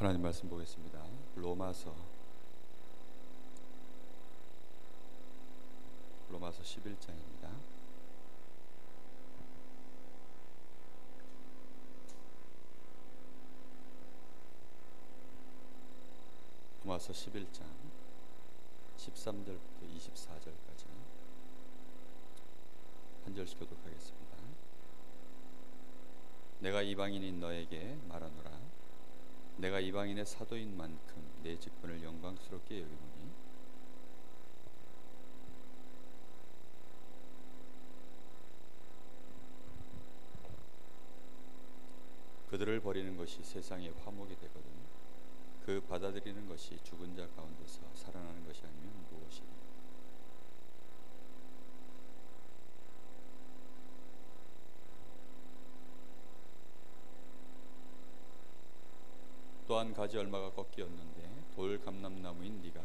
하나님 말씀 보겠습니다. 로마서 11장입니다. 로마서 11장 13절부터 24절까지 한 절씩 교독하겠습니다. 내가 이방인인 너에게 말하노라. 내가 이방인의 사도인 만큼 내 직분을 영광스럽게 여기노니 그들을 버리는 것이 세상의 화목이 되거든 그 받아들이는 것이 죽은 자 가운데서 살아나는 것이 아니면 무엇이니? 또한 가지 얼마가 꺾이었는데 돌 감람나무인 네가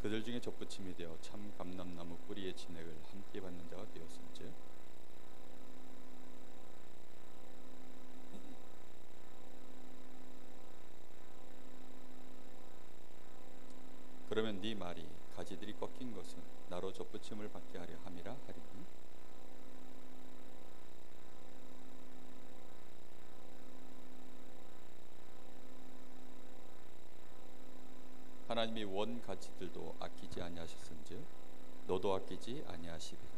그들 중에 접붙임이 되어 참 감람나무 뿌리의 진액을 함께 받는 자가 되었은즉 그러면 네 말이 가지들이 꺾인 것은 나로 접붙임을 받게 하려 함이라 하리니 하나님이 원 가지들도 아끼지 아니하셨은즉 너도 아끼지 아니하시리라.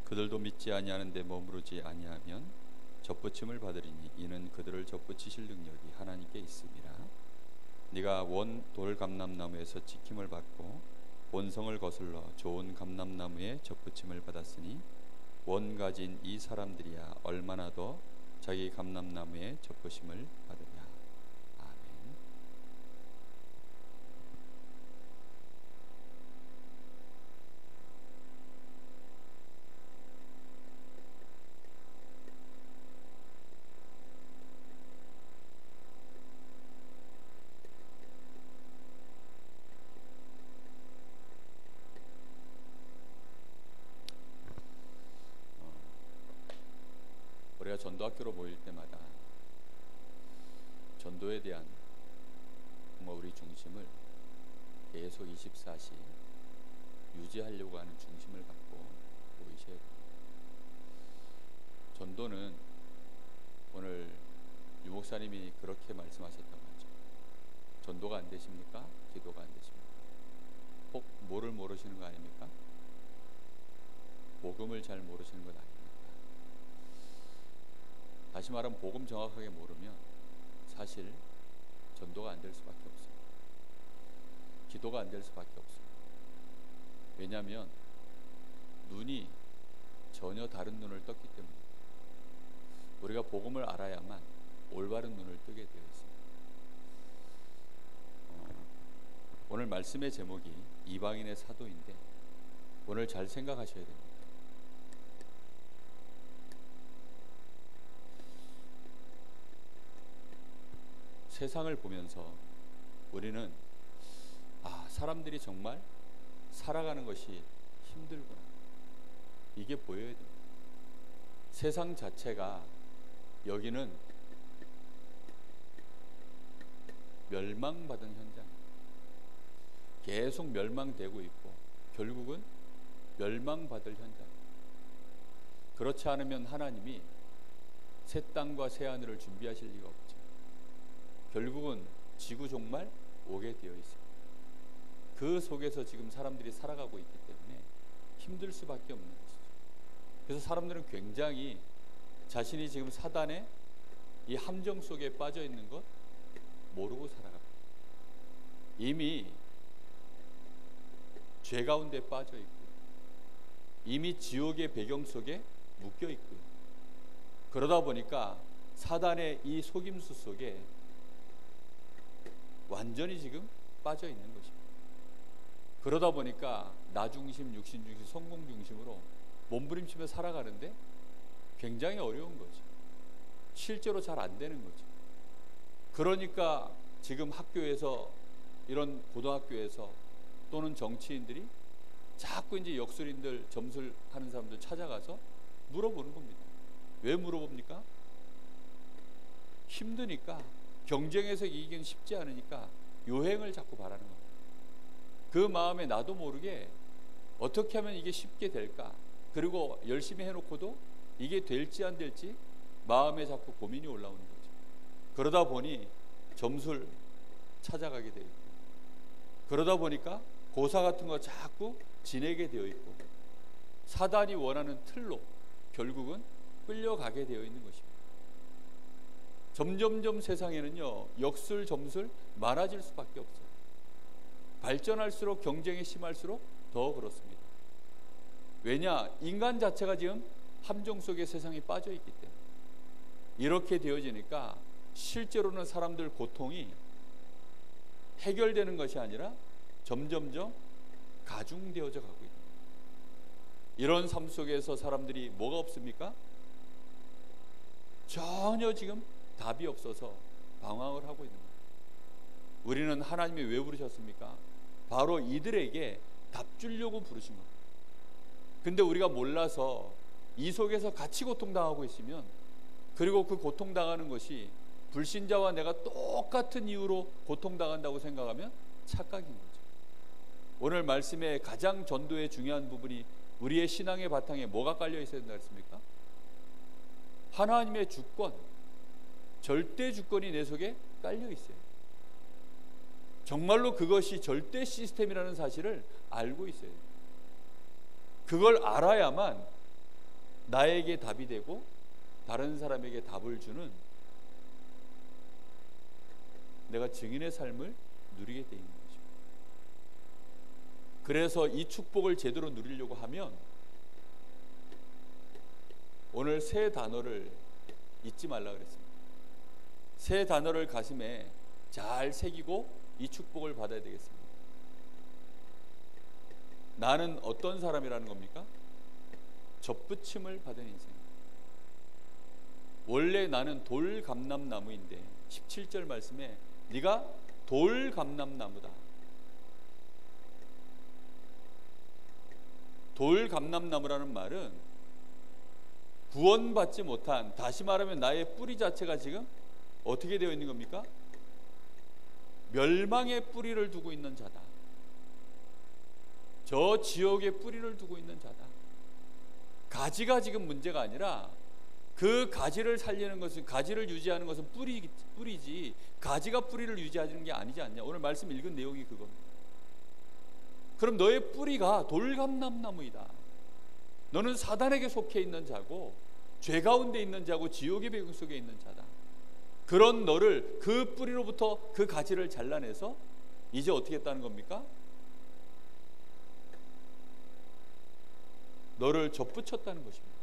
그들도 믿지 아니하는데 머무르지 아니하면 접붙임을 받으리니 이는 그들을 접붙이실 능력이 하나님께 있음이라. 네가 원 돌 감람나무에서 지킴을 받고 원성을 거슬러 좋은 감람나무에 접붙임을 받았으니 원 가진 이 사람들이야 얼마나 더 자기 감람나무에 접붙임을 받으랴. 아멘. 우리가 전도학교로 모일 때마다 전도에 대한 우리 중심을 계속 24시 유지하려고 하는 중심을 갖고 모이셔야 됩니다. 전도는 오늘 유 목사님이 그렇게 말씀하셨단 말이죠. 전도가 안 되십니까? 기도가 안 되십니까? 혹 뭐를 모르시는 거 아닙니까? 복음을 잘 모르시는 것 아닙니까? 다시 말하면 복음 정확하게 모르면 사실 전도가 안 될 수밖에 없습니다. 기도가 안 될 수밖에 없습니다. 왜냐하면 눈이 전혀 다른 눈을 떴기 때문입니다. 우리가 복음을 알아야만 올바른 눈을 뜨게 되어 있습니다. 오늘 말씀의 제목이 이방인의 사도인데 오늘 잘 생각하셔야 됩니다. 세상을 보면서 우리는 사람들이 정말 살아가는 것이 힘들구나 이게 보여야 됩니다. 세상 자체가 여기는 멸망받은 현장, 계속 멸망되고 있고 결국은 멸망받을 현장. 그렇지 않으면 하나님이 새 땅과 새 하늘을 준비하실 리가 없죠. 결국은 지구 종말 오게 되어 있습니다. 그 속에서 지금 사람들이 살아가고 있기 때문에 힘들 수밖에 없는 것이죠. 그래서 사람들은 굉장히 자신이 지금 사단의 이 함정 속에 빠져 있는 것 모르고 살아갑니다. 이미 죄 가운데 빠져 있고요. 이미 지옥의 배경 속에 묶여 있고요. 그러다 보니까 사단의 이 속임수 속에 완전히 지금 빠져 있는 것입니다. 그러다 보니까 나 중심, 육신 중심, 성공 중심으로 몸부림치며 살아가는데 굉장히 어려운 거죠. 실제로 잘 안 되는 거죠. 그러니까 지금 학교에서, 이런 고등학교에서 또는 정치인들이 자꾸 이제 역술인들, 점술하는 사람들 찾아가서 물어보는 겁니다. 왜 물어봅니까? 힘드니까, 경쟁에서 이기긴 쉽지 않으니까 요행을 자꾸 바라는 겁니다. 그 마음에 나도 모르게 어떻게 하면 이게 쉽게 될까, 그리고 열심히 해놓고도 이게 될지 안 될지 마음에 자꾸 고민이 올라오는 거죠. 그러다 보니 점술 찾아가게 되어 있고, 그러다 보니까 고사 같은 거 자꾸 지내게 되어 있고, 사단이 원하는 틀로 결국은 끌려가게 되어 있는 것입니다. 점점점 세상에는요, 역술, 점술 많아질 수밖에 없어요. 발전할수록, 경쟁이 심할수록 더 그렇습니다. 왜냐? 인간 자체가 지금 함정 속에 세상에 빠져 있기 때문에. 이렇게 되어지니까 실제로는 사람들 고통이 해결되는 것이 아니라 점점점 가중되어져 가고 있습니다. 이런 삶 속에서 사람들이 뭐가 없습니까? 전혀 지금 답이 없어서 방황을 하고 있는 거예요. 우리는 하나님이 왜 부르셨습니까? 바로 이들에게 답 주려고 부르신 겁니다. 근데 우리가 몰라서 이 속에서 같이 고통당하고 있으면, 그리고 그 고통당하는 것이 불신자와 내가 똑같은 이유로 고통당한다고 생각하면 착각인 거죠. 오늘 말씀의 가장 전도의 중요한 부분이 우리의 신앙의 바탕에 뭐가 깔려 있어야 된다 했습니까? 하나님의 주권, 절대 주권이 내 속에 깔려 있어요. 정말로 그것이 절대 시스템이라는 사실을 알고 있어요. 그걸 알아야만 나에게 답이 되고 다른 사람에게 답을 주는, 내가 증인의 삶을 누리게 돼 있는 거죠. 그래서 이 축복을 제대로 누리려고 하면 오늘 세 단어를 잊지 말라 그랬습니다. 세 단어를 가슴에 잘 새기고 이 축복을 받아야 되겠습니다. 나는 어떤 사람이라는 겁니까? 접붙임을 받은 인생. 원래 나는 돌감람나무인데 17절 말씀에 네가 돌감람나무다. 돌감람나무라는 말은 구원받지 못한, 다시 말하면 나의 뿌리 자체가 지금 어떻게 되어 있는 겁니까? 멸망의 뿌리를 두고 있는 자다. 저 지옥의 뿌리를 두고 있는 자다. 가지가 지금 문제가 아니라 그 가지를 살리는 것은, 가지를 유지하는 것은 뿌리지, 가지가 뿌리를 유지하는 게 아니지 않냐. 오늘 말씀 읽은 내용이 그겁니다. 그럼 너의 뿌리가 돌감람나무이다. 너는 사단에게 속해 있는 자고, 죄 가운데 있는 자고, 지옥의 배경 속에 있는 자다. 그런 너를, 그 뿌리로부터 그 가지를 잘라내서 이제 어떻게 했다는 겁니까? 너를 접붙였다는 것입니다.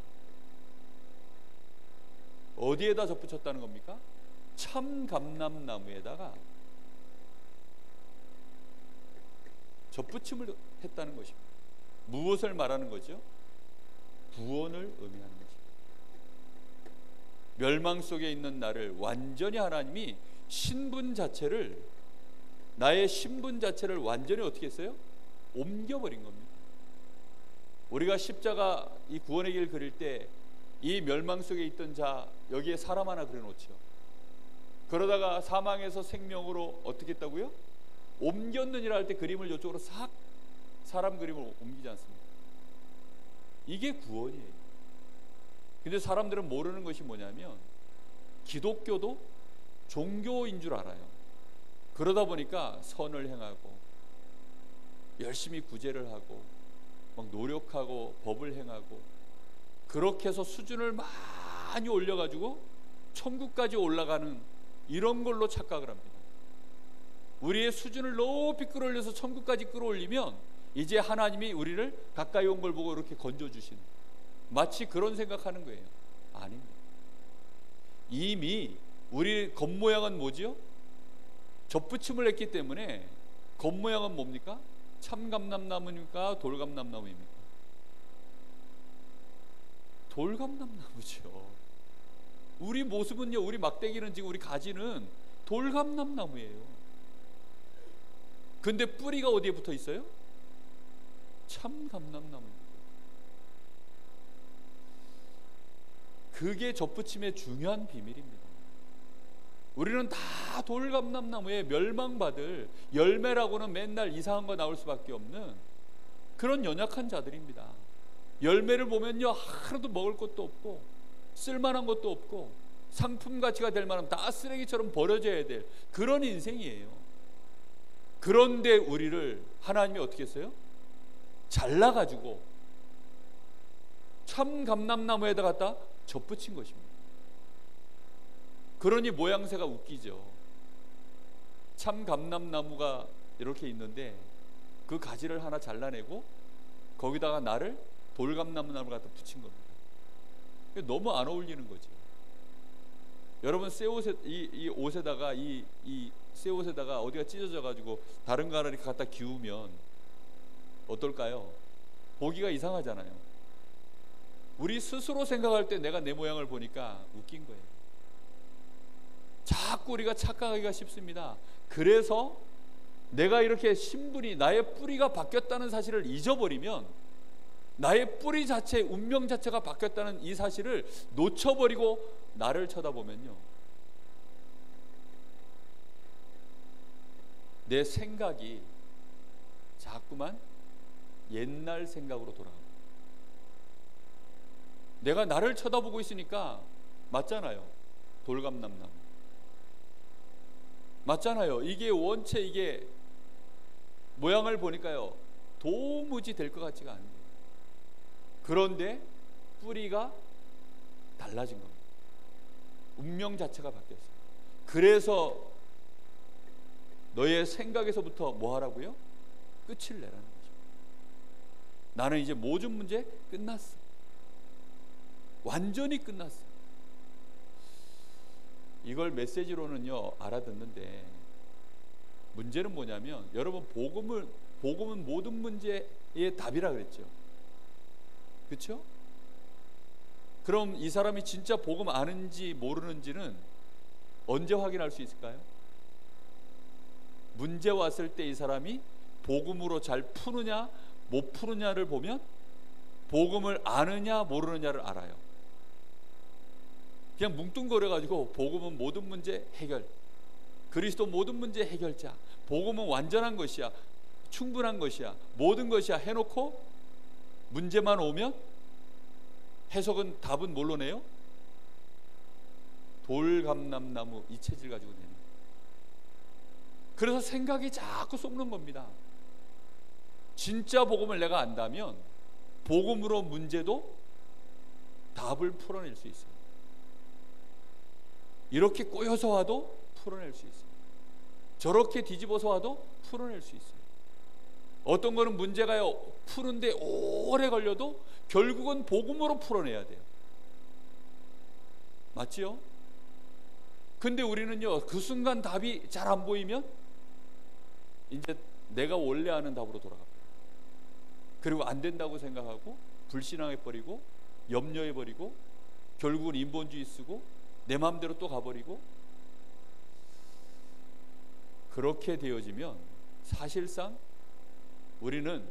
어디에다 접붙였다는 겁니까? 참감람나무에다가 접붙임을 했다는 것입니다. 무엇을 말하는 거죠? 구원을 의미하는 것입니다. 멸망 속에 있는 나를 완전히 하나님이 신분 자체를, 나의 신분 자체를 완전히 어떻게 했어요? 옮겨버린 겁니다. 우리가 십자가 이 구원의 길 그릴 때 이 멸망 속에 있던 자, 여기에 사람 하나 그려놓죠. 그러다가 사망에서 생명으로 어떻게 했다고요? 옮겼느니라 할 때 그림을 이쪽으로 싹 사람 그림을 옮기지 않습니다. 이게 구원이에요. 근데 사람들은 모르는 것이 뭐냐면 기독교도 종교인 줄 알아요. 그러다 보니까 선을 행하고 열심히 구제를 하고 막 노력하고 법을 행하고, 그렇게 해서 수준을 많이 올려가지고 천국까지 올라가는 이런 걸로 착각을 합니다. 우리의 수준을 높이 끌어올려서 천국까지 끌어올리면 이제 하나님이 우리를 가까이 온 걸 보고 이렇게 건져주시는, 마치 그런 생각하는 거예요. 아닙니다. 이미 우리 겉모양은 뭐지요? 접붙임을 했기 때문에 겉모양은 뭡니까? 참감람나무입니까? 돌감람나무입니까? 돌감람나무죠. 우리 모습은요, 우리 막대기는 지금, 우리 가지는 돌감람나무예요. 근데 뿌리가 어디에 붙어 있어요? 참감람나무입니다. 그게 접붙임의 중요한 비밀입니다. 우리는 다 돌감람나무에 멸망받을, 열매라고는 맨날 이상한 거 나올 수밖에 없는 그런 연약한 자들입니다. 열매를 보면요, 하나도 먹을 것도 없고 쓸만한 것도 없고 상품 가치가 될 만하면 다 쓰레기처럼 버려져야 될 그런 인생이에요. 그런데 우리를 하나님이 어떻게 했어요? 잘라가지고 참감람나무에다 갖다 접붙인 것입니다. 그러니 모양새가 웃기죠. 참감람나무가 이렇게 있는데 그 가지를 하나 잘라내고 거기다가 나를 돌감람나무를 갖다 붙인 겁니다. 너무 안 어울리는 거죠. 여러분 새 옷에 이 옷에다가 이 새 옷에다가 어디가 찢어져 가지고 다른 거 하나 이렇게 갖다 기우면 어떨까요? 보기가 이상하잖아요. 우리 스스로 생각할 때 내가 내 모양을 보니까 웃긴 거예요. 자꾸 우리가 착각하기가 쉽습니다. 그래서 내가 이렇게 신분이, 나의 뿌리가 바뀌었다는 사실을 잊어버리면, 나의 뿌리 자체, 운명 자체가 바뀌었다는 이 사실을 놓쳐버리고 나를 쳐다보면요, 내 생각이 자꾸만 옛날 생각으로 돌아갑니다. 내가 나를 쳐다보고 있으니까 맞잖아요. 돌감람나무 맞잖아요. 이게 원체 이게 모양을 보니까요, 도무지 될 것 같지가 않은데, 그런데 뿌리가 달라진 겁니다. 운명 자체가 바뀌었어요. 그래서 너의 생각에서부터 뭐 하라고요? 끝을 내라는 거죠. 나는 이제 모든 문제 끝났어. 완전히 끝났어. 이걸 메시지로는요 알아듣는데, 문제는 뭐냐면, 여러분 복음은 모든 문제의 답이라 그랬죠. 그렇죠? 그럼 이 사람이 진짜 복음 아는지 모르는지는 언제 확인할 수 있을까요? 문제 왔을 때 이 사람이 복음으로 잘 푸느냐 못 푸느냐를 보면 복음을 아느냐 모르느냐를 알아요. 그냥 뭉뚱거려가지고 복음은 모든 문제 해결, 그리스도 모든 문제 해결자, 복음은 완전한 것이야, 충분한 것이야, 모든 것이야 해놓고 문제만 오면 해석은, 답은 뭘로 내요? 돌감람나무 이 체질 가지고 내는. 그래서 생각이 자꾸 속는 겁니다. 진짜 복음을 내가 안다면 복음으로 문제도 답을 풀어낼 수 있어요. 이렇게 꼬여서 와도 풀어낼 수 있어요. 저렇게 뒤집어서 와도 풀어낼 수 있어요. 어떤 거는 문제가요 푸는데 오래 걸려도 결국은 복음으로 풀어내야 돼요. 맞지요? 근데 우리는요, 그 순간 답이 잘 안 보이면 이제 내가 원래 아는 답으로 돌아갑니다. 그리고 안 된다고 생각하고 불신앙해버리고 염려해버리고 결국은 인본주의 쓰고 내 마음대로 또 가버리고, 그렇게 되어지면 사실상 우리는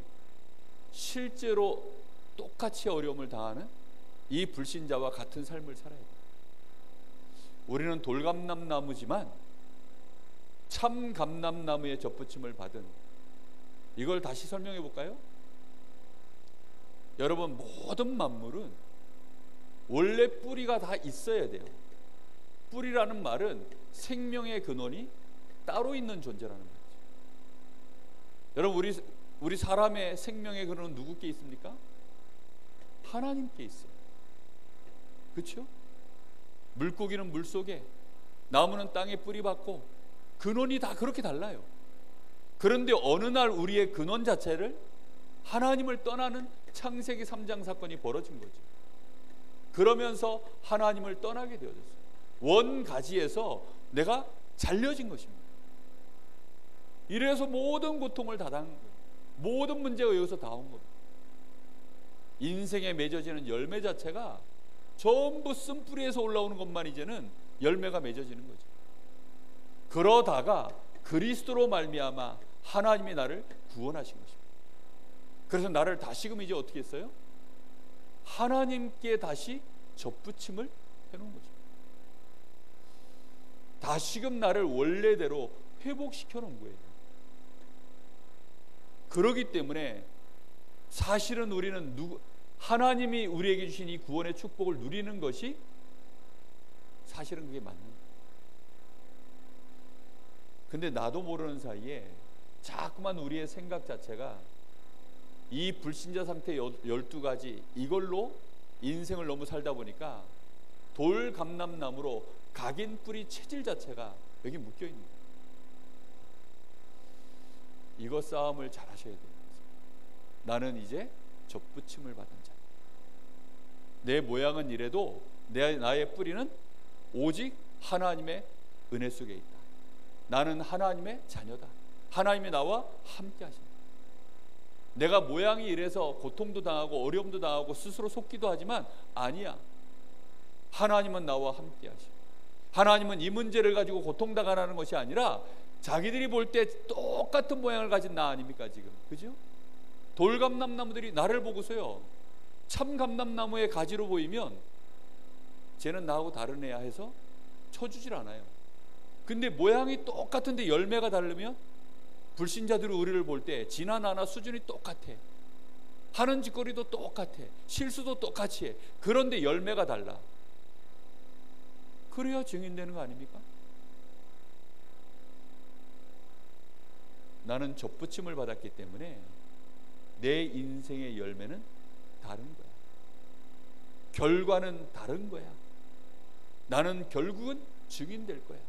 실제로 똑같이 어려움을 당하는 이 불신자와 같은 삶을 살아야 돼요. 우리는 돌감람나무지만 참감람나무의 접붙임을 받은, 이걸 다시 설명해 볼까요? 여러분, 모든 만물은 원래 뿌리가 다 있어야 돼요. 뿌리라는 말은 생명의 근원이 따로 있는 존재라는 거죠. 여러분, 우리 사람의 생명의 근원은 누구께 있습니까? 하나님께 있어요. 그렇죠? 물고기는 물속에, 나무는 땅에 뿌리 받고 근원이 다 그렇게 달라요. 그런데 어느 날 우리의 근원 자체를 하나님을 떠나는 창세기 3장 사건이 벌어진 거죠. 그러면서 하나님을 떠나게 되어졌어요. 원가지에서 내가 잘려진 것입니다. 이래서 모든 고통을 다 당한 거예요. 모든 문제가 여기서 다 온 겁니다. 인생에 맺어지는 열매 자체가 전부 쓴뿌리에서 올라오는 것만 이제는 열매가 맺어지는 거죠. 그러다가 그리스도로 말미암아 하나님이 나를 구원하신 것입니다. 그래서 나를 다시금 이제 어떻게 했어요? 하나님께 다시 접붙임을 해놓은 거죠. 다시금 나를 원래대로 회복시켜 놓은 거예요. 그러기 때문에 사실은 우리는 하나님이 우리에게 주신 이 구원의 축복을 누리는 것이 사실은 그게 맞는 거예요. 근데 나도 모르는 사이에 자꾸만 우리의 생각 자체가 이 불신자 상태 12가지 이걸로 인생을 너무 살다 보니까 돌감람나무로 각인 뿌리 체질 자체가 여기 묶여 있는 거예요. 이거 싸움을 잘 하셔야 돼요. 나는 이제 접붙임을 받은 자. 내 모양은 이래도 나의 뿌리는 오직 하나님의 은혜 속에 있다. 나는 하나님의 자녀다. 하나님이 나와 함께 하신다. 내가 모양이 이래서 고통도 당하고 어려움도 당하고 스스로 속기도 하지만 아니야. 하나님은 나와 함께 하시고, 하나님은 이 문제를 가지고 고통당하는 것이 아니라 자기들이 볼 때 똑같은 모양을 가진 나 아닙니까 지금? 그죠? 돌감람나무들이 나를 보고서요, 참감람나무의 가지로 보이면 쟤는 나하고 다른 애야 해서 쳐주질 않아요. 근데 모양이 똑같은데 열매가 다르면 불신자들이 우리를 볼 때 지나 나나 수준이 똑같아, 하는 짓거리도 똑같아, 실수도 똑같이 해. 그런데 열매가 달라. 그래야 증인되는 거 아닙니까? 나는 접붙임을 받았기 때문에 내 인생의 열매는 다른 거야. 결과는 다른 거야. 나는 결국은 증인될 거야.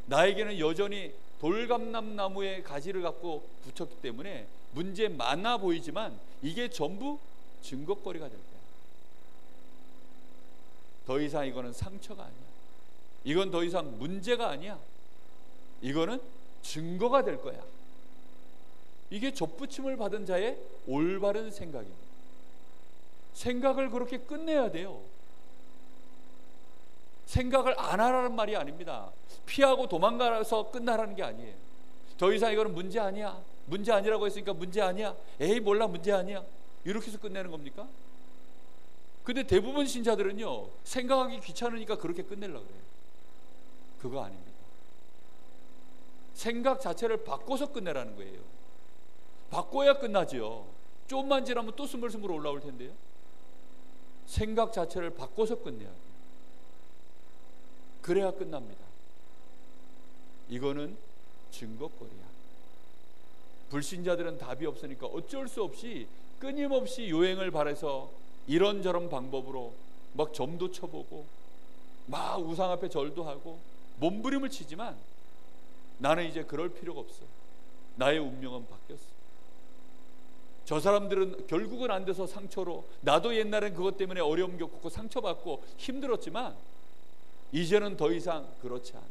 나에게는 여전히 돌감람나무의 가지를 갖고 붙였기 때문에 문제 많아 보이지만 이게 전부 증거거리가 될 거야. 더 이상 이거는 상처가 아니야. 이건 더 이상 문제가 아니야. 이거는 증거가 될 거야. 이게 접붙임을 받은 자의 올바른 생각입니다. 생각을 그렇게 끝내야 돼요. 생각을 안 하라는 말이 아닙니다. 피하고 도망가서 끝나라는 게 아니에요. 더 이상 이거는 문제 아니야. 문제 아니라고 했으니까 문제 아니야. 에이 몰라, 문제 아니야. 이렇게 해서 끝내는 겁니까? 근데 대부분 신자들은요, 생각하기 귀찮으니까 그렇게 끝내려고 그래요. 그거 아닙니다. 생각 자체를 바꿔서 끝내라는 거예요. 바꿔야 끝나죠. 조금만 지나면 또 스물스물 올라올 텐데요. 생각 자체를 바꿔서 끝내야 돼요. 그래야 끝납니다. 이거는 증거거리야. 불신자들은 답이 없으니까 어쩔 수 없이 끊임없이 요행을 바라서 이런저런 방법으로 막 점도 쳐보고 막 우상 앞에 절도 하고 몸부림을 치지만 나는 이제 그럴 필요가 없어. 나의 운명은 바뀌었어. 저 사람들은 결국은 안 돼서 상처로, 나도 옛날엔 그것 때문에 어려움 겪고 상처받고 힘들었지만 이제는 더 이상 그렇지 않아.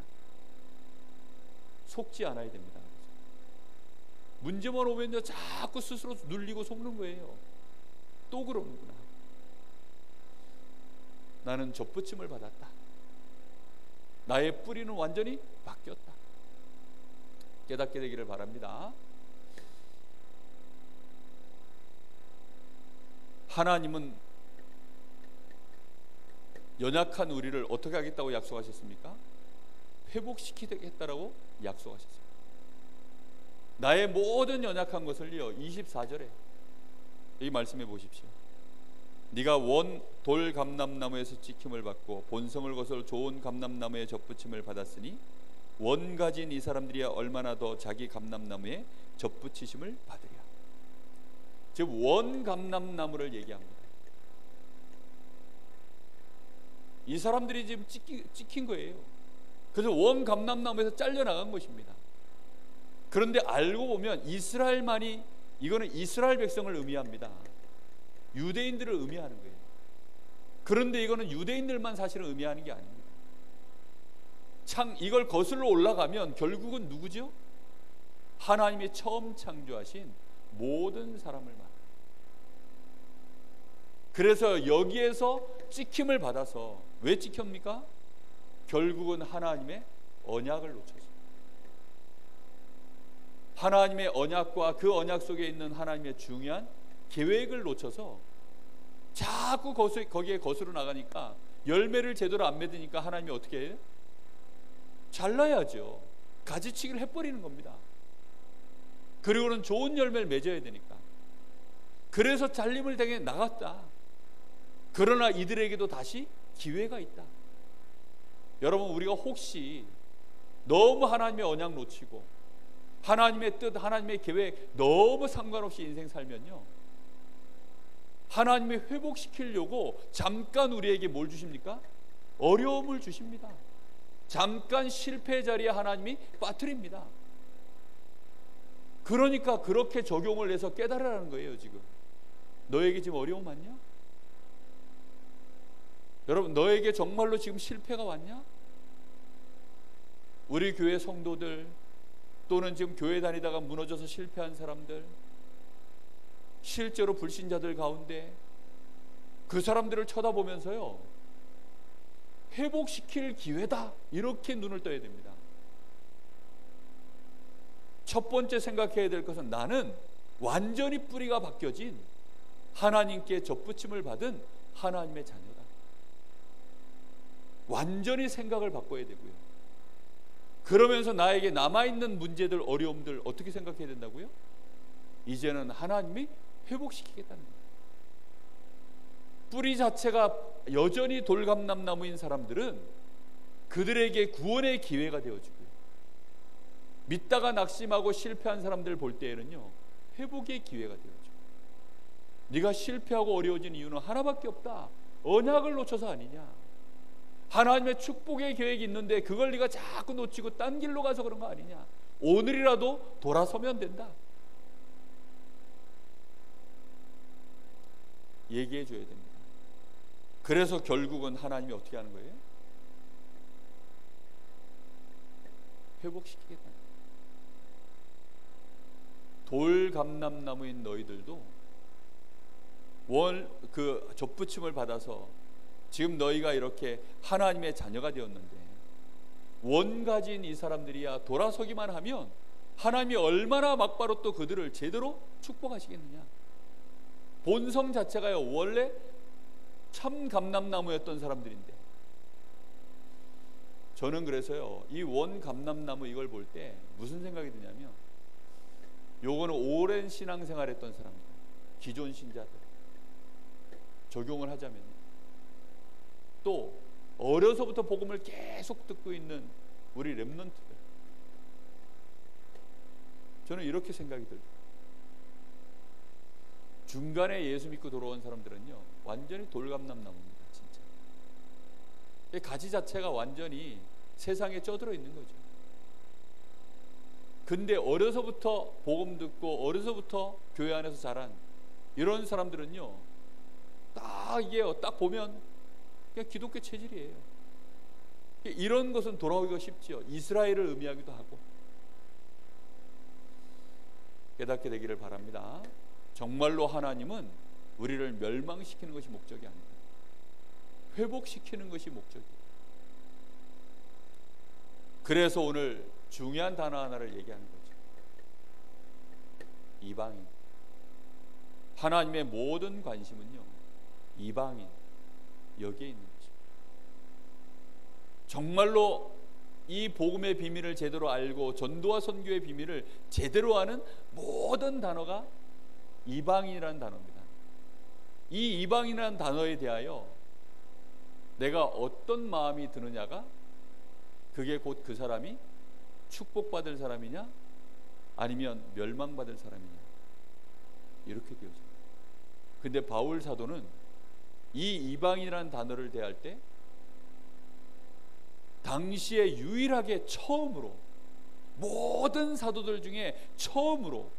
속지 않아야 됩니다. 문제만 오면요 자꾸 스스로 눌리고 속는 거예요. 또 그러는구나. 나는 접붙임을 받았다. 나의 뿌리는 완전히 바뀌었다. 깨닫게 되기를 바랍니다. 하나님은 연약한 우리를 어떻게 하겠다고 약속하셨습니까? 회복시키겠다라고 약속하셨습니다. 나의 모든 연약한 것을요, 24절에 이 말씀해 보십시오. 네가 원 돌 감람나무에서 찍힘을 받고 본성을 거슬러 좋은 감람나무에 접붙임을 받았으니 원 가진 이 사람들이야 얼마나 더 자기 감람나무에 접붙이심을 받으랴. 즉 원 감람나무를 얘기합니다. 이 사람들이 지금 찍힌 거예요. 그래서 원 감람나무에서 잘려나간 것입니다. 그런데 알고 보면 이스라엘만이, 이거는 이스라엘 백성을 의미합니다. 유대인들을 의미하는 거예요. 그런데 이거는 유대인들만 사실은 의미하는 게 아닙니다. 이걸 거슬러 올라가면 결국은 누구죠? 하나님이 처음 창조하신 모든 사람을 말해요. 그래서 여기에서 찍힘을 받아서, 왜 찍힙니까? 결국은 하나님의 언약을 놓쳐서, 하나님의 언약과 그 언약 속에 있는 하나님의 중요한 계획을 놓쳐서 자꾸 거기에 거스로 나가니까 열매를 제대로 안 맺으니까 하나님이 어떻게 해요? 잘라야죠. 가지치기를 해버리는 겁니다. 그리고는 좋은 열매를 맺어야 되니까. 그래서 잘림을 당해 나갔다. 그러나 이들에게도 다시 기회가 있다. 여러분, 우리가 혹시 너무 하나님의 언약 놓치고 하나님의 뜻, 하나님의 계획 너무 상관없이 인생 살면요, 하나님이 회복시키려고 잠깐 우리에게 뭘 주십니까? 어려움을 주십니다. 잠깐 실패의 자리에 하나님이 빠뜨립니다. 그러니까 그렇게 적용을 해서 깨달으라는 거예요. 지금 너에게 지금 어려움 왔냐? 여러분, 너에게 정말로 지금 실패가 왔냐? 우리 교회 성도들, 또는 지금 교회 다니다가 무너져서 실패한 사람들, 실제로 불신자들 가운데 그 사람들을 쳐다보면서요, 회복시킬 기회다, 이렇게 눈을 떠야 됩니다. 첫 번째 생각해야 될 것은 나는 완전히 뿌리가 바뀌어진 하나님께 접붙임을 받은 하나님의 자녀다. 완전히 생각을 바꿔야 되고요. 그러면서 나에게 남아있는 문제들, 어려움들 어떻게 생각해야 된다고요? 이제는 하나님이 회복시키겠다는 거예요. 뿌리 자체가 여전히 돌감람나무인 사람들은 그들에게 구원의 기회가 되어지고요, 믿다가 낙심하고 실패한 사람들 볼 때에는요, 회복의 기회가 되어지고, 네가 실패하고 어려워진 이유는 하나밖에 없다. 언약을 놓쳐서 아니냐. 하나님의 축복의 계획이 있는데 그걸 네가 자꾸 놓치고 딴 길로 가서 그런 거 아니냐. 오늘이라도 돌아서면 된다. 얘기해 줘야 됩니다. 그래서 결국은 하나님이 어떻게 하는 거예요? 회복시키겠다. 돌감람나무인 너희들도 그 접붙임을 받아서 지금 너희가 이렇게 하나님의 자녀가 되었는데, 원가진 이 사람들이야 돌아서기만 하면 하나님이 얼마나 막바로 또 그들을 제대로 축복하시겠느냐. 본성 자체가요, 원래 참 감람나무였던 사람들인데, 저는 그래서요, 이 원감람나무 이걸 볼 때 무슨 생각이 드냐면, 요거는 오랜 신앙생활 했던 사람들, 기존 신자들 적용을 하자면, 또 어려서부터 복음을 계속 듣고 있는 우리 렘넌트들, 저는 이렇게 생각이 들어요. 중간에 예수 믿고 돌아온 사람들은요, 완전히 돌감람나무입니다. 진짜 가지 자체가 완전히 세상에 쪄들어 있는 거죠. 근데 어려서부터 복음 듣고 어려서부터 교회 안에서 자란 이런 사람들은요, 딱 보면 그냥 기독교 체질이에요. 이런 것은 돌아오기가 쉽지요. 이스라엘을 의미하기도 하고. 깨닫게 되기를 바랍니다. 정말로 하나님은 우리를 멸망시키는 것이 목적이 아닙니다. 회복시키는 것이 목적이에요. 그래서 오늘 중요한 단어 하나를 얘기하는 거죠. 이방인. 하나님의 모든 관심은요, 이방인, 여기에 있는 거죠. 정말로 이 복음의 비밀을 제대로 알고 전도와 선교의 비밀을 제대로 아는 모든 단어가 이방인이라는 단어입니다. 이 이방인이라는 단어에 대하여 내가 어떤 마음이 드느냐가, 그게 곧 그 사람이 축복받을 사람이냐 아니면 멸망받을 사람이냐, 이렇게 되어져요. 근데 바울 사도는 이 이방인이라는 단어를 대할 때 당시에 유일하게 처음으로, 모든 사도들 중에 처음으로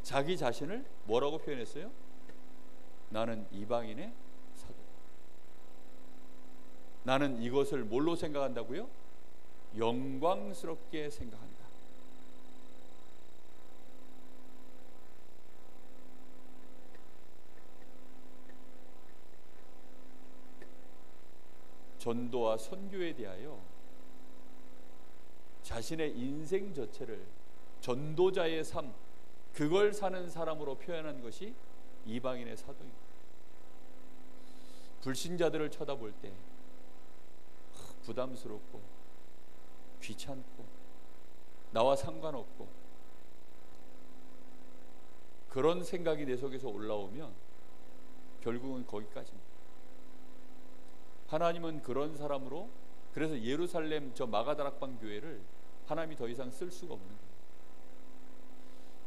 자기 자신을 뭐라고 표현했어요? 나는 이방인의 사도다. 나는 이것을 뭘로 생각한다고요? 영광스럽게 생각한다. 전도와 선교에 대하여 자신의 인생 자체를 전도자의 삶, 그걸 사는 사람으로 표현한 것이 이방인의 사도입니다. 불신자들을 쳐다볼 때 부담스럽고 귀찮고 나와 상관없고 그런 생각이 내 속에서 올라오면 결국은 거기까지입니다. 하나님은 그런 사람으로, 그래서 예루살렘 저 마가다락방 교회를 하나님이 더 이상 쓸 수가 없는 거예요.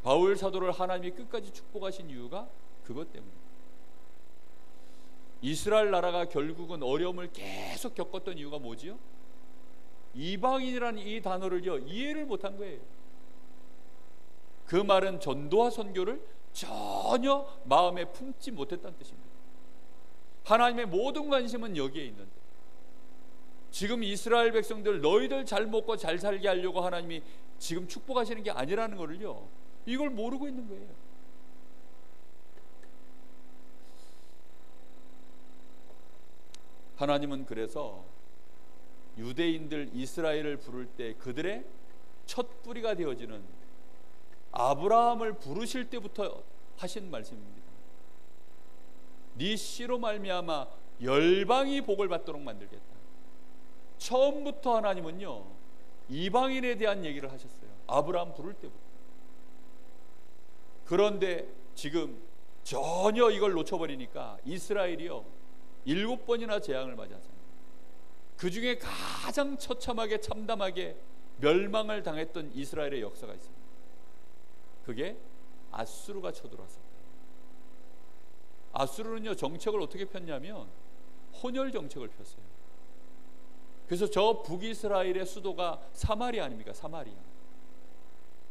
바울 사도를 하나님이 끝까지 축복하신 이유가 그것 때문입니다. 이스라엘 나라가 결국은 어려움을 계속 겪었던 이유가 뭐지요? 이방인이라는 이 단어를요 이해를 못한 거예요. 그 말은 전도와 선교를 전혀 마음에 품지 못했다는 뜻입니다. 하나님의 모든 관심은 여기에 있는데 지금 이스라엘 백성들 너희들 잘 먹고 잘 살게 하려고 하나님이 지금 축복하시는 게 아니라는 거를요, 이걸 모르고 있는 거예요. 하나님은 그래서 유대인들 이스라엘을 부를 때 그들의 첫 뿌리가 되어지는 아브라함을 부르실 때부터 하신 말씀입니다. 네 씨로 말미암아 열방이 복을 받도록 만들겠다. 처음부터 하나님은요 이방인에 대한 얘기를 하셨어요. 아브라함 부를 때부터. 그런데 지금 전혀 이걸 놓쳐버리니까 이스라엘이요 7번이나 재앙을 맞았잖아요. 그 중에 가장 처참하게 참담하게 멸망을 당했던 이스라엘의 역사가 있습니다. 그게 아수르가 쳐들어왔습니다. 아수르는요 정책을 어떻게 폈냐면 혼혈 정책을 폈어요. 그래서 저 북이스라엘의 수도가 사마리아 아닙니까? 사마리아.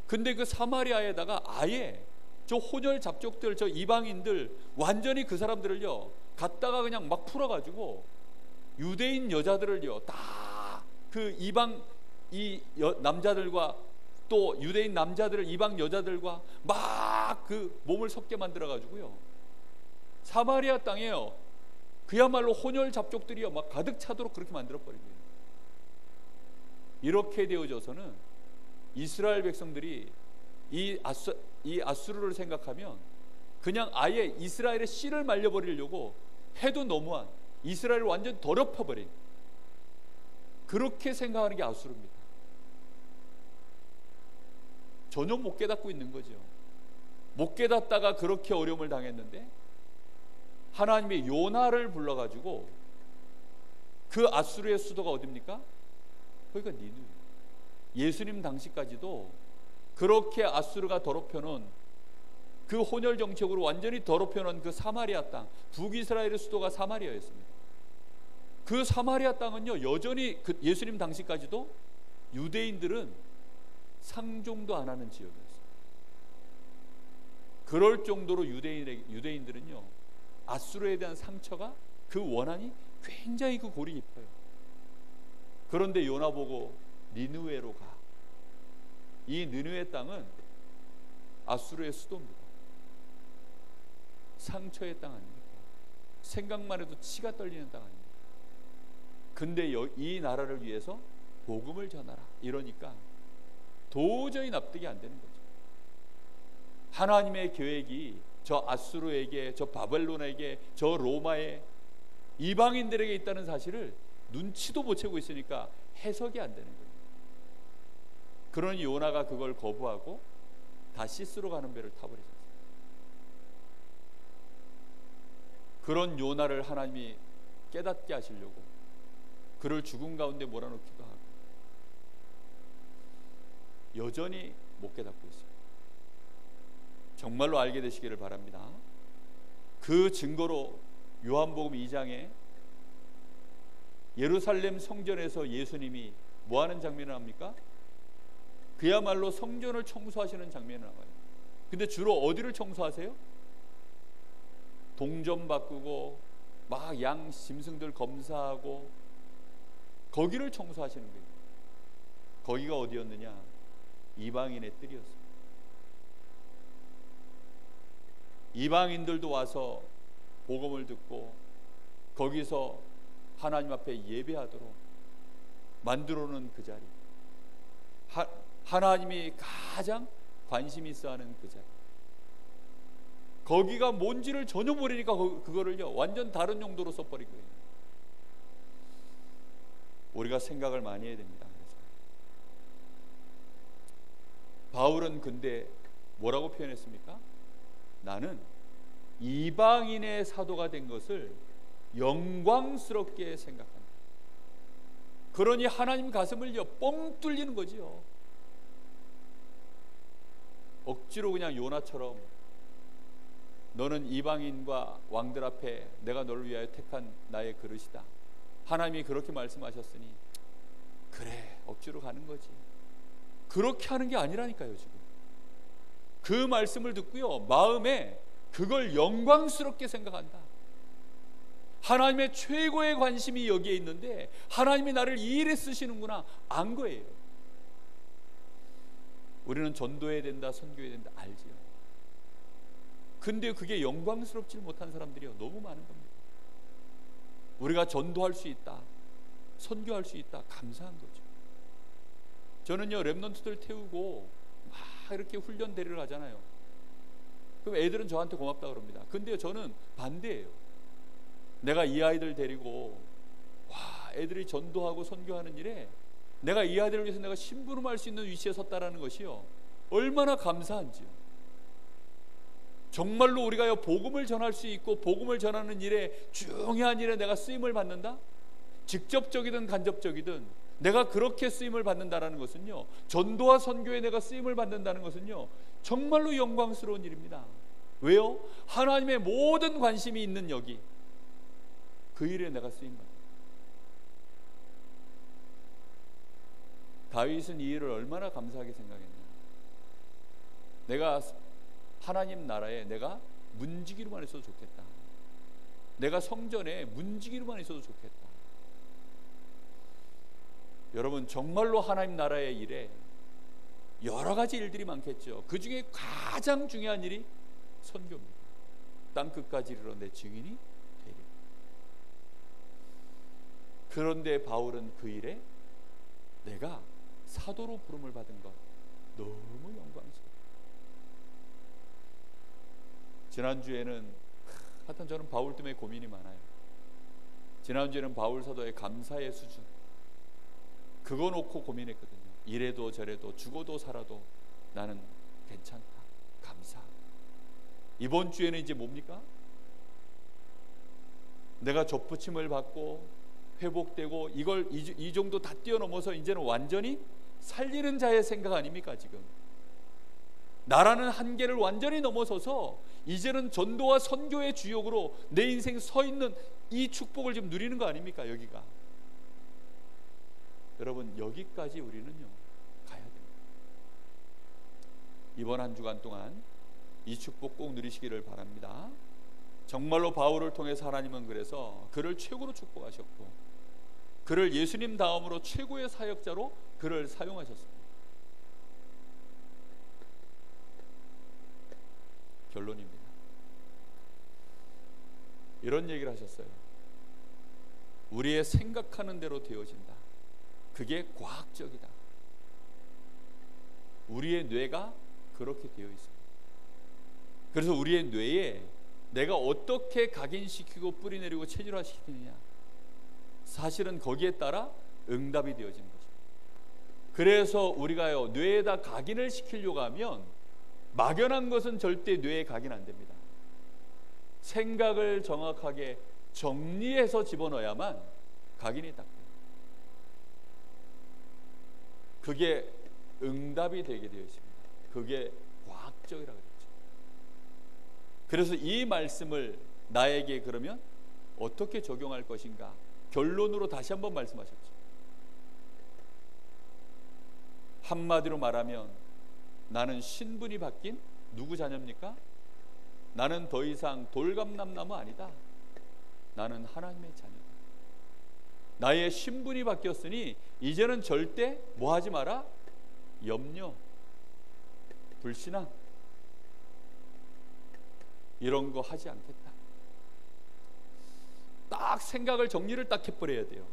근데 그 사마리아에다가 아예 저 혼혈 잡족들, 저 이방인들 완전히 그 사람들을요 갖다가 그냥 막 풀어가지고 유대인 여자들을요 다 그 이방 남자들과 또 유대인 남자들을 이방 여자들과 막 그 몸을 섞게 만들어 가지고요 사마리아 땅에요 그야말로 혼혈 잡족들이요 막 가득 차도록 그렇게 만들어 버린 거예요. 이렇게 되어져서는 이스라엘 백성들이 이 아수르를 생각하면 그냥 아예 이스라엘의 씨를 말려버리려고 해도 너무한, 이스라엘을 완전 더럽혀버린, 그렇게 생각하는 게 아수르입니다. 전혀 못 깨닫고 있는 거죠. 못 깨닫다가 그렇게 어려움을 당했는데 하나님이 요나를 불러가지고 그 아수르의 수도가 어디입니까? 거기가 니누에. 예수님 당시까지도 그렇게 아수르가 더럽혀놓은 그 혼혈 정책으로 완전히 더럽혀놓은 그 사마리아 땅, 북이스라엘의 수도가 사마리아였습니다. 그 사마리아 땅은요 여전히 그 예수님 당시까지도 유대인들은 상종도 안 하는 지역이었어요. 그럴 정도로 유대인들은요 아수르에 대한 상처가, 그 원한이 굉장히 그 골이 깊어요. 그런데 요나 보고 니느웨로 가. 이 니느웨 땅은 아수르의 수도입니다. 상처의 땅 아닙니까? 생각만 해도 치가 떨리는 땅 아닙니까? 근데 이 나라를 위해서 복음을 전하라 이러니까 도저히 납득이 안 되는 거죠. 하나님의 계획이 저 아수르에게, 저 바벨론에게, 저 로마에, 이방인들에게 있다는 사실을 눈치도 못 채고 있으니까 해석이 안 되는 거예요. 그러니 요나가 그걸 거부하고 다시스로 가는 배를 타버리셨어요. 그런 요나를 하나님이 깨닫게 하시려고 그를 죽음 가운데 몰아넣기도 하고 여전히 못 깨닫고 있어요. 정말로 알게 되시기를 바랍니다. 그 증거로 요한복음 2장에 예루살렘 성전에서 예수님이 뭐하는 장면을 합니까? 그야말로 성전을 청소하시는 장면이 나와요. 근데 주로 어디를 청소하세요? 동전 바꾸고 막 양 짐승들 검사하고 거기를 청소하시는 거예요. 거기가 어디였느냐? 이방인의 뜰이었어요. 이방인들도 와서 복음을 듣고 거기서 하나님 앞에 예배하도록 만들어 놓은 그 자리, 하나님이 가장 관심 있어하는 그 자리, 거기가 뭔지를 전혀 모르니까 그거를요 완전 다른 용도로 써버린 거예요. 우리가 생각을 많이 해야 됩니다. 그래서 바울은 근데 뭐라고 표현했습니까? 나는 이방인의 사도가 된 것을 영광스럽게 생각한다. 그러니 하나님 가슴을요 뻥 뚫리는 거지요. 억지로 그냥 요나처럼 너는 이방인과 왕들 앞에 내가 너를 위하여 택한 나의 그릇이다, 하나님이 그렇게 말씀하셨으니 그래, 억지로 가는 거지. 그렇게 하는 게 아니라니까요. 지금 그 말씀을 듣고요 마음에 그걸 영광스럽게 생각한다. 하나님의 최고의 관심이 여기에 있는데 하나님이 나를 이 일에 쓰시는구나 안 거예요. 우리는 전도해야 된다, 선교해야 된다 알지요. 근데 그게 영광스럽지 못한 사람들이요 너무 많은 겁니다. 우리가 전도할 수 있다, 선교할 수 있다, 감사한 거죠. 저는요 랩런트들 태우고 막 이렇게 훈련 데리러 가잖아요. 그럼 애들은 저한테 고맙다 그럽니다. 근데 저는 반대예요. 내가 이 아이들 데리고 애들이 전도하고 선교하는 일에 내가 이 아이들을 위해서 내가 심부름할 수 있는 위치에 섰다라는 것이요 얼마나 감사한지요. 정말로 우리가 복음을 전할 수 있고 복음을 전하는 일에 중요한 일에 내가 쓰임을 받는다, 직접적이든 간접적이든 내가 그렇게 쓰임을 받는다라는 것은요, 전도와 선교에 내가 쓰임을 받는다는 것은요 정말로 영광스러운 일입니다. 왜요? 하나님의 모든 관심이 있는 여기 그 일에 내가 쓰임받는다. 다윗은 이 일을 얼마나 감사하게 생각했냐. 내가 하나님 나라에 내가 문지기로만 있어도 좋겠다, 내가 성전에 문지기로만 있어도 좋겠다. 여러분 정말로 하나님 나라의 일에 여러 가지 일들이 많겠죠. 그 중에 가장 중요한 일이 선교입니다. 땅끝까지 이르러 내 증인이 되리. 그런데 바울은 그 일에 내가 사도로 부름을 받은 것 너무 영광스러워. 지난주에는 하여튼 저는 바울 때문에 고민이 많아요. 지난주에는 바울 사도의 감사의 수준 그거 놓고 고민했거든요. 이래도 저래도 죽어도 살아도 나는 괜찮다, 감사. 이번 주에는 이제 뭡니까? 내가 접붙임을 받고 회복되고 이걸 이 정도 다 뛰어넘어서 이제는 완전히 살리는 자의 생각 아닙니까? 지금 나라는 한계를 완전히 넘어서서 이제는 전도와 선교의 주역으로 내 인생 서 있는 이 축복을 지금 누리는 거 아닙니까? 여기가. 여러분 여기까지 우리는요 가야 됩니다. 이번 한 주간 동안 이 축복 꼭 누리시기를 바랍니다. 정말로 바울을 통해서 하나님은 그래서 그를 최고로 축복하셨고 그를 예수님 다음으로 최고의 사역자로 그를 사용하셨습니다. 결론입니다. 이런 얘기를 하셨어요. 우리의 생각하는 대로 되어진다. 그게 과학적이다. 우리의 뇌가 그렇게 되어 있습니다. 그래서 우리의 뇌에 내가 어떻게 각인시키고 뿌리내리고 체질화시키느냐, 사실은 거기에 따라 응답이 되어지는 거죠. 그래서 우리가요 뇌에다 각인을 시키려고 하면 막연한 것은 절대 뇌에 각인 안 됩니다. 생각을 정확하게 정리해서 집어넣어야만 각인이 딱 돼요. 그게 응답이 되게 되어 있습니다. 그게 과학적이라고 그랬죠. 그래서 이 말씀을 나에게 그러면 어떻게 적용할 것인가 결론으로 다시 한번 말씀하셨죠. 한마디로 말하면 나는 신분이 바뀐 누구 자녀입니까? 나는 더 이상 돌감남나무 아니다. 나는 하나님의 자녀다. 나의 신분이 바뀌었으니 이제는 절대 뭐 하지 마라? 염려, 불신앙 이런 거 하지 않겠다. 딱 생각을 정리를 딱 해버려야 돼요.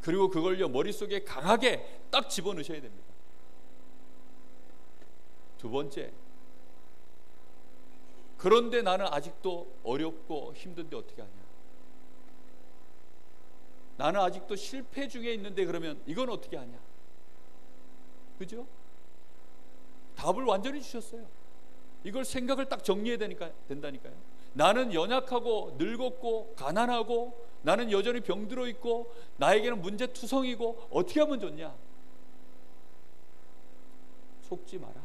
그리고 그걸요 머릿속에 강하게 딱 집어넣으셔야 됩니다. 두 번째, 그런데 나는 아직도 어렵고 힘든데 어떻게 하냐? 나는 아직도 실패 중에 있는데 그러면 이건 어떻게 하냐? 그죠? 답을 완전히 주셨어요. 이걸 생각을 딱 정리해야 된다니까요. 나는 연약하고 늙었고 가난하고 나는 여전히 병들어 있고 나에게는 문제투성이고 어떻게 하면 좋냐? 속지 마라.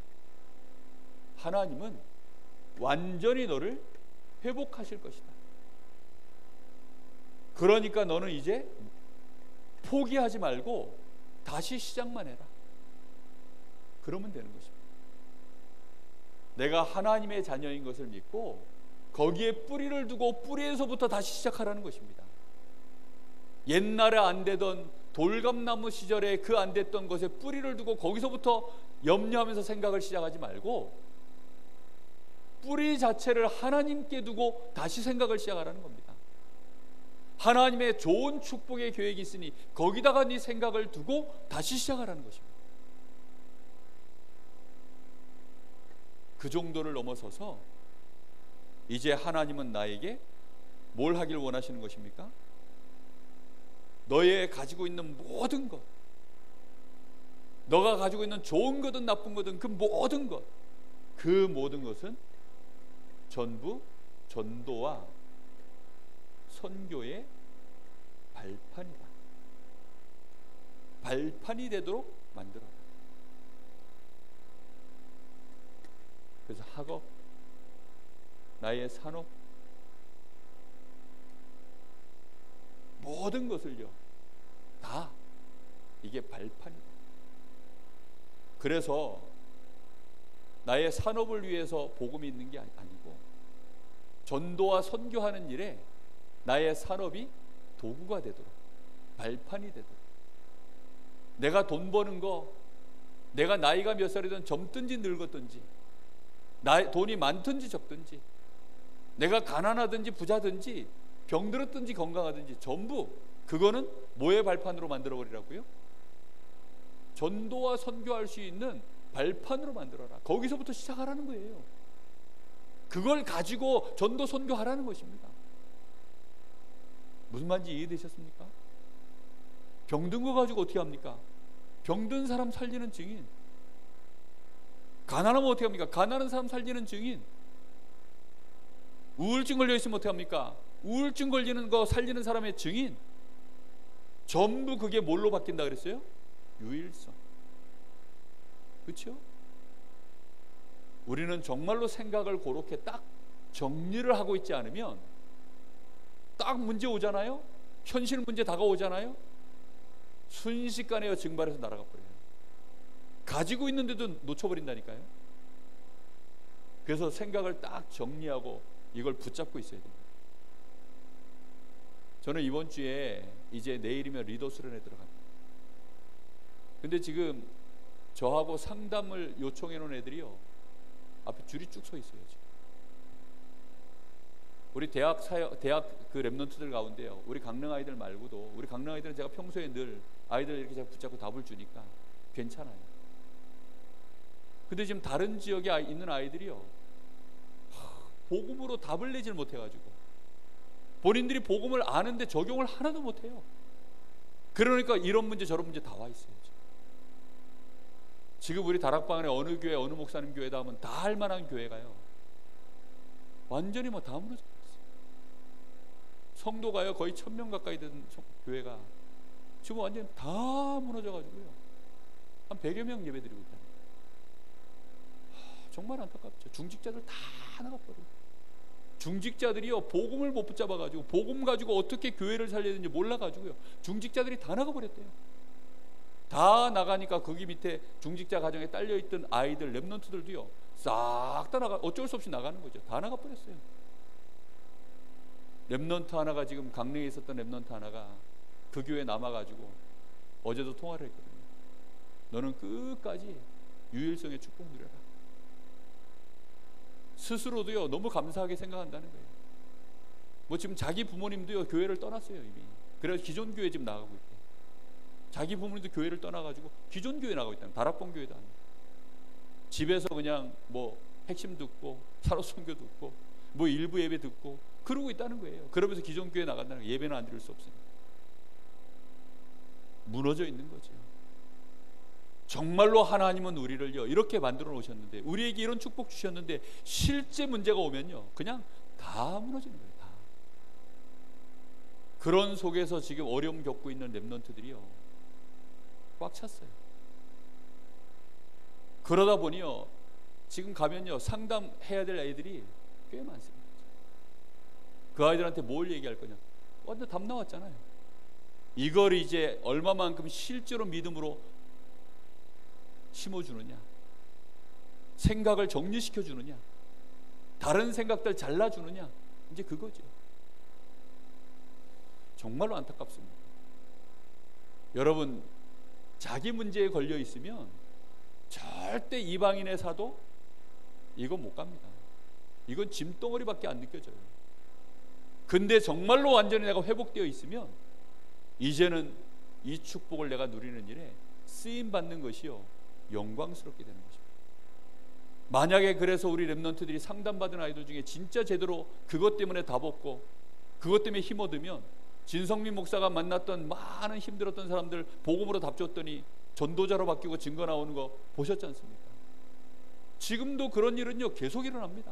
하나님은 완전히 너를 회복하실 것이다. 그러니까 너는 이제 포기하지 말고 다시 시작만 해라. 그러면 되는 것입니다. 내가 하나님의 자녀인 것을 믿고 거기에 뿌리를 두고 뿌리에서부터 다시 시작하라는 것입니다. 옛날에 안 되던 돌감나무 시절에 그 안 됐던 것에 뿌리를 두고 거기서부터 염려하면서 생각을 시작하지 말고 뿌리 자체를 하나님께 두고 다시 생각을 시작하라는 겁니다. 하나님의 좋은 축복의 계획이 있으니 거기다가 네 생각을 두고 다시 시작하라는 것입니다. 그 정도를 넘어서서 이제 하나님은 나에게 뭘 하길 원하시는 것입니까? 너의 가지고 있는 모든 것, 너가 가지고 있는 좋은 거든 나쁜 거든 그 모든 것, 그 모든 것은 전부 전도와 선교의 발판이다. 발판이 되도록 만들어라. 그래서 학업, 나의 산업, 모든 것을요 다 이게 발판이다. 그래서 나의 산업을 위해서 복음이 있는 게 아니고 전도와 선교하는 일에 나의 산업이 도구가 되도록, 발판이 되도록, 내가 돈 버는 거, 내가 나이가 몇 살이든 젊든지 늙었든지, 돈이 많든지 적든지, 내가 가난하든지 부자든지 병들었든지 건강하든지 전부 그거는 뭐의 발판으로 만들어버리라고요? 전도와 선교할 수 있는 발판으로 만들어라. 거기서부터 시작하라는 거예요. 그걸 가지고 전도 선교하라는 것입니다. 무슨 말인지 이해되셨습니까? 병든 거 가지고 어떻게 합니까? 병든 사람 살리는 증인. 가난하면 어떻게 합니까? 가난한 사람 살리는 증인. 우울증 걸려 있으면 어떻게 합니까? 우울증 걸리는 거 살리는 사람의 증인. 전부 그게 뭘로 바뀐다 그랬어요? 유일성. 그렇죠? 우리는 정말로 생각을 그렇게 딱 정리를 하고 있지 않으면 딱 문제 오잖아요. 현실 문제 다가오잖아요. 순식간에 증발해서 날아가 버려요. 가지고 있는데도 놓쳐버린다니까요. 그래서 생각을 딱 정리하고 이걸 붙잡고 있어야 됩니다. 저는 이번 주에 이제 내일이면 리더 수련회 들어갑니다. 근데 지금 저하고 상담을 요청해 놓은 애들이요 앞에 줄이 쭉 서 있어요. 지금. 우리 대학 그 랩런트들 가운데요, 우리 강릉 아이들 말고도, 우리 강릉 아이들은 제가 평소에 늘 아이들 이렇게 제가 붙잡고 답을 주니까 괜찮아요. 근데 지금 다른 지역에 있는 아이들이요 복음으로 답을 내질 못해가지고 본인들이 복음을 아는데 적용을 하나도 못해요. 그러니까 이런 문제 저런 문제 다 와 있어요. 지금 우리 다락방 안에 어느 교회 어느 목사님 교회다 하면 다 할 만한 교회가요 완전히 뭐 다 무너져 있어요. 성도가요 거의 1000명 가까이 되는 교회가 지금 완전히 다 무너져가지고요 한 100여 명 예배드리고 있다. 정말 안타깝죠. 중직자들 다 나가버려요. 중직자들이요 복음을 못 붙잡아가지고 복음 가지고 어떻게 교회를 살려야 되는지 몰라가지고요 중직자들이 다 나가버렸대요. 다 나가니까 거기 밑에 중직자 가정에 딸려있던 아이들 랩런트들도요 싹 다 나가, 어쩔 수 없이 나가는 거죠. 다 나가버렸어요. 랩런트 하나가 지금 강릉에 있었던 랩런트 하나가 그 교회에 남아가지고 어제도 통화를 했거든요. 너는 끝까지 유일성의 축복 누려라. 스스로도요 너무 감사하게 생각한다는 거예요. 뭐 지금 자기 부모님도요 교회를 떠났어요 이미. 그래서 기존 교회 지금 나가고 있대요. 자기 부모님도 교회를 떠나가지고 기존 교회 나가고 있다는, 다락방 교회도 아니고 집에서 그냥 뭐 핵심 듣고 사로 선교 듣고 뭐 일부 예배 듣고 그러고 있다는 거예요. 그러면서 기존 교회 나간다는 거예요. 예배는 안 드릴 수 없으니까. 무너져 있는 거죠. 정말로 하나님은 우리를요 이렇게 만들어 놓으셨는데, 우리에게 이런 축복 주셨는데 실제 문제가 오면요 그냥 다 무너지는 거예요. 다. 그런 속에서 지금 어려움 겪고 있는 렘넌트들이요 꽉 찼어요. 그러다 보니요 지금 가면요 상담해야 될 아이들이 꽤 많습니다. 그 아이들한테 뭘 얘기할 거냐? 완전 답 나왔잖아요. 이걸 이제 얼마만큼 실제로 믿음으로 심어주느냐, 생각을 정리시켜주느냐, 다른 생각들 잘라주느냐, 이제 그거죠. 정말로 안타깝습니다. 여러분, 자기 문제에 걸려 있으면 절대 이방인의 사도 이건 못 갑니다. 이건 짐덩어리밖에 안 느껴져요. 근데 정말로 완전히 내가 회복되어 있으면 이제는 이 축복을 내가 누리는 일에 쓰임 받는 것이요 영광스럽게 되는 것입니다. 만약에 그래서 우리 렘넌트들이 상담받은 아이들 중에 진짜 제대로 그것 때문에 답 얻고 그것 때문에 힘 얻으면, 진성민 목사가 만났던 많은 힘들었던 사람들 복음으로 답 줬더니 전도자로 바뀌고 증거 나오는 거 보셨지 않습니까? 지금도 그런 일은요 계속 일어납니다.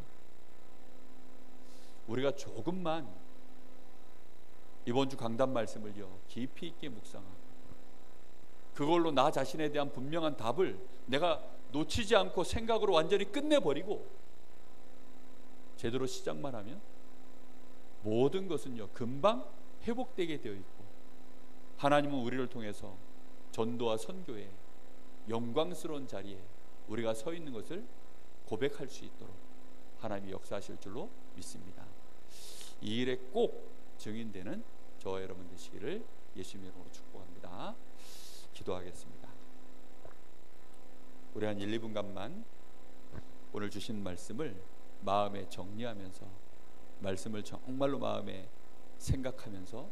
우리가 조금만 이번 주 강단 말씀을요 깊이 있게 묵상하고 그걸로 나 자신에 대한 분명한 답을 내가 놓치지 않고 생각으로 완전히 끝내버리고 제대로 시작만 하면 모든 것은요 금방 회복되게 되어 있고, 하나님은 우리를 통해서 전도와 선교의 영광스러운 자리에 우리가 서 있는 것을 고백할 수 있도록 하나님이 역사하실 줄로 믿습니다. 이 일에 꼭 증인되는 저와 여러분 되시기를 예수님의 이름으로 축복합니다. 기도하겠습니다. 우리 한 1, 2분간만 오늘 주신 말씀을 마음에 정리하면서 말씀을 정말로 마음에 생각하면서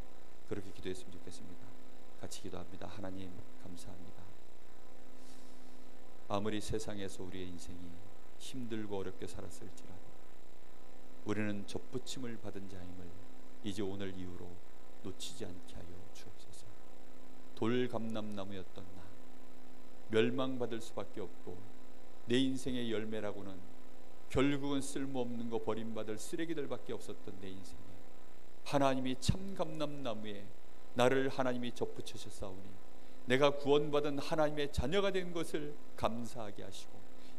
그렇게 기도했으면 좋겠습니다. 같이 기도합니다. 하나님 감사합니다. 아무리 세상에서 우리의 인생이 힘들고 어렵게 살았을지라도 우리는 접붙임을 받은 자임을 이제 오늘 이후로 놓치지 않게 하여 주옵소서. 돌감람나무였던 나, 멸망받을 수밖에 없고 내 인생의 열매라고는 결국은 쓸모없는 거 버림받을 쓰레기들밖에 없었던 내 인생에 하나님이 참감람나무에 나를 하나님이 접붙이셨사오니 내가 구원받은 하나님의 자녀가 된 것을 감사하게 하시고,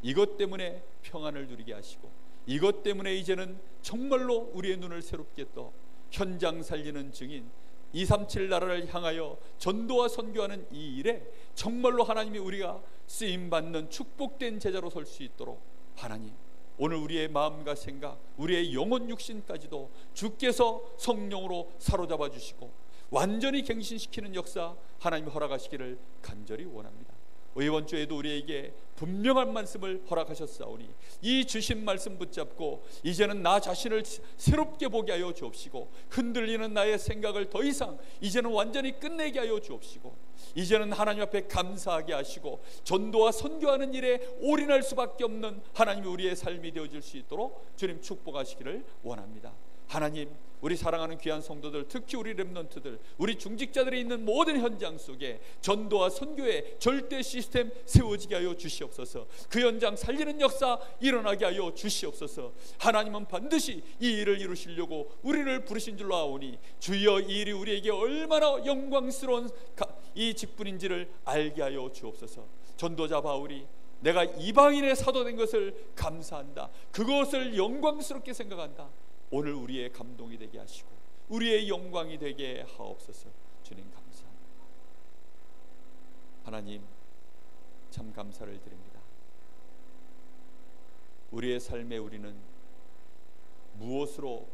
이것 때문에 평안을 누리게 하시고, 이것 때문에 이제는 정말로 우리의 눈을 새롭게 떠 현장 살리는 증인 237 나라를 향하여 전도와 선교하는 이 일에 정말로 하나님이 우리가 쓰임받는 축복된 제자로 설 수 있도록 하나님 오늘 우리의 마음과 생각, 우리의 영혼 육신까지도 주께서 성령으로 사로잡아 주시고 완전히 갱신시키는 역사 하나님이 허락하시기를 간절히 원합니다. 이번 주에도 우리에게 분명한 말씀을 허락하셨사오니 이 주신 말씀 붙잡고 이제는 나 자신을 새롭게 보게 하여 주옵시고, 흔들리는 나의 생각을 더 이상 이제는 완전히 끝내게 하여 주옵시고, 이제는 하나님 앞에 감사하게 하시고 전도와 선교하는 일에 올인할 수밖에 없는 하나님이 우리의 삶이 되어질 수 있도록 주님 축복하시기를 원합니다. 하나님, 우리 사랑하는 귀한 성도들, 특히 우리 렘넌트들, 우리 중직자들이 있는 모든 현장 속에 전도와 선교의 절대 시스템 세워지게 하여 주시옵소서. 그 현장 살리는 역사 일어나게 하여 주시옵소서. 하나님은 반드시 이 일을 이루시려고 우리를 부르신 줄로 아오니 주여 이 일이 우리에게 얼마나 영광스러운 이 직분인지를 알게 하여 주옵소서. 전도자 바울이 내가 이방인의 사도 된 것을 감사한다, 그것을 영광스럽게 생각한다, 오늘 우리의 감동이 되게 하시고 우리의 영광이 되게 하옵소서. 주님 감사합니다. 하나님 참 감사를 드립니다. 우리의 삶에 우리는 무엇으로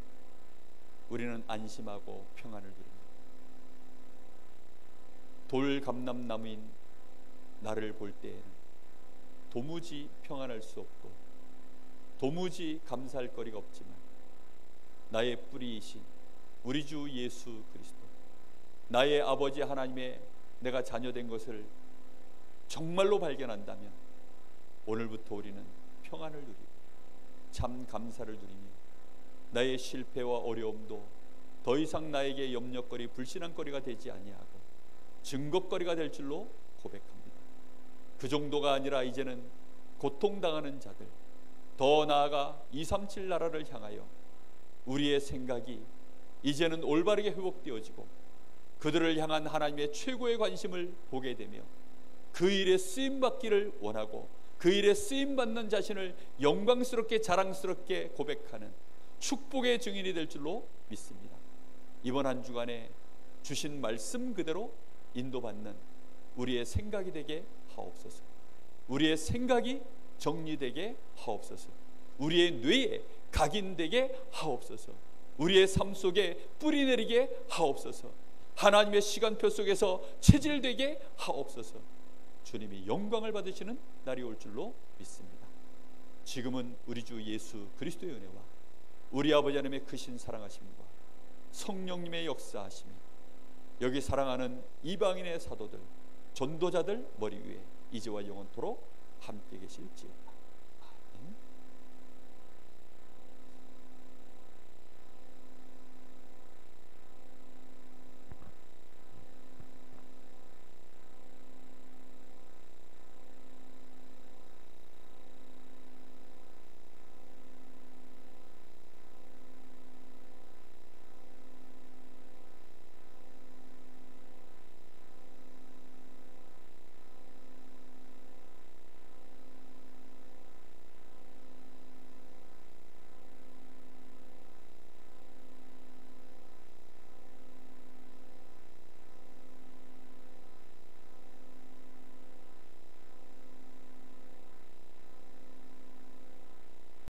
우리는 안심하고 평안을 누립니까? 돌감람나무인 나를 볼 때에는 도무지 평안할 수 없고 도무지 감사할 거리가 없지만 나의 뿌리이신 우리 주 예수 그리스도, 나의 아버지 하나님의 내가 자녀된 것을 정말로 발견한다면 오늘부터 우리는 평안을 누리고 참 감사를 누리며 나의 실패와 어려움도 더 이상 나에게 염려거리, 불신앙거리가 되지 아니하고 증거거리가 될 줄로 고백합니다. 그 정도가 아니라 이제는 고통당하는 자들, 더 나아가 237 나라를 향하여 우리의 생각이 이제는 올바르게 회복되어지고 그들을 향한 하나님의 최고의 관심을 보게 되며 그 일에 쓰임받기를 원하고 그 일에 쓰임받는 자신을 영광스럽게 자랑스럽게 고백하는 축복의 증인이 될 줄로 믿습니다. 이번 한 주간에 주신 말씀 그대로 인도받는 우리의 생각이 되게 하옵소서. 우리의 생각이 정리되게 하옵소서. 우리의 뇌에 각인되게 하옵소서. 우리의 삶 속에 뿌리 내리게 하옵소서. 하나님의 시간표 속에서 체질되게 하옵소서. 주님이 영광을 받으시는 날이 올 줄로 믿습니다. 지금은 우리 주 예수 그리스도의 은혜와 우리 아버지 하나님의 크신 사랑하심과 성령님의 역사하심이 여기 사랑하는 이방인의 사도들, 전도자들 머리 위에 이제와 영원토록 함께 계실지어다.